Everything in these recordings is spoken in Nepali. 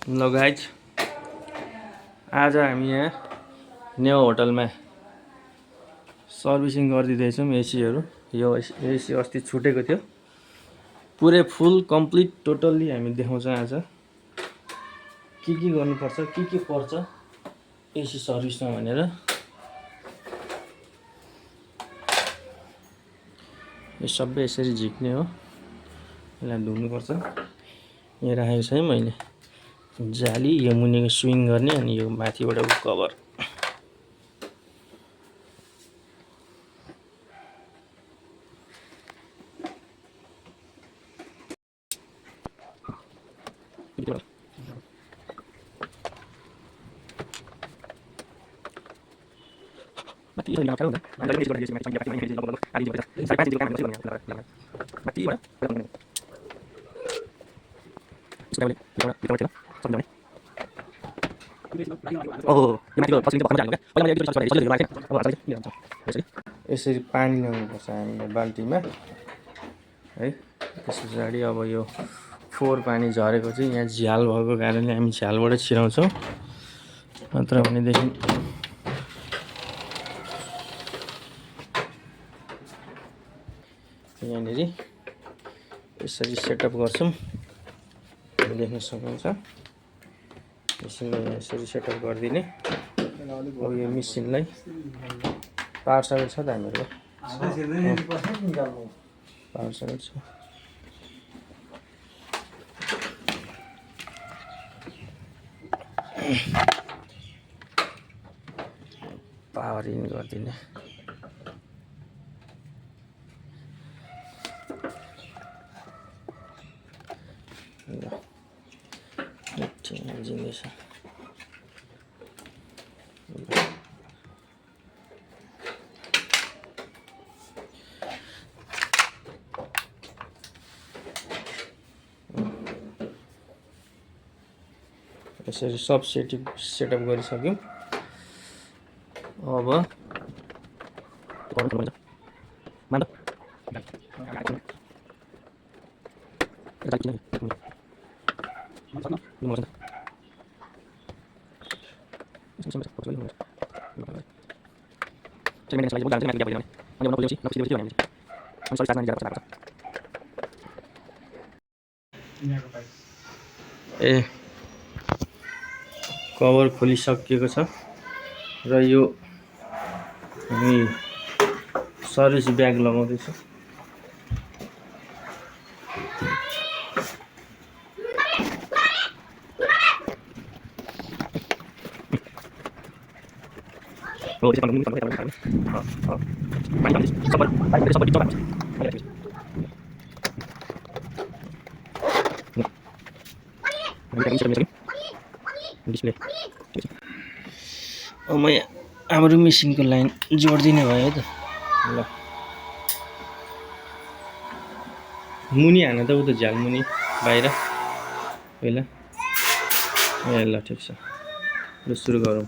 ल गाइज, आज हामी यहाँ न्यू होटलमा सर्भिसिङ गरिदिँदैछौँ एसीहरू। यो एसी अस्ति छुटेको थियो, पुरै फुल कम्प्लिट टोटल्ली हामी देखाउँछौँ आज के गर्नुपर्छ, के पर्छ एसी सर्भिसमा भनेर। यो सबै यसरी झिक्ने हो, यसलाई धुनुपर्छ। यहाँ राखेको छ है मैले जाली, यो मुनिको स्विङ गर्ने, अनि यो माथिबाट कभर। यसरी पानी ल्याउनुपर्छ हामीले बाल्टीमा है। त्यस पछाडि अब यो फोहोर पानी झरेको चाहिँ यहाँ झ्याल भएको कारणले हामी झ्यालबाट छिराउँछौँ। नत्र भनेदेखि यहाँनिर यसरी सेटअप गर्छौँ, देख्न सक्नुहुन्छ। यसरी सेटअप गरिदिने। अब यो मेसिनलाई पावर सकेट छ त हामीहरूको, पावर सकेट छ। पावर इन गरिदिने। जिन्दैछ। यसरी सब सेटअप गरिसक्यौँ। अब कभर खोलिसकिएको छ र यो हामी सर्भिस ब्याग लगाउँदैछौँ। डिस्प्ले अब म हाम्रो मेसिनको लाइन जोडिदिने भयो त। ल मुनि हान त, उता झ्याल मुनि बाहिर पहिला। ए ल ठिक छ, ल सुरु गरौँ।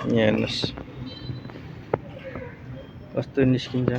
यहाँ हेर्नुहोस् कस्तो निस्किन्छ।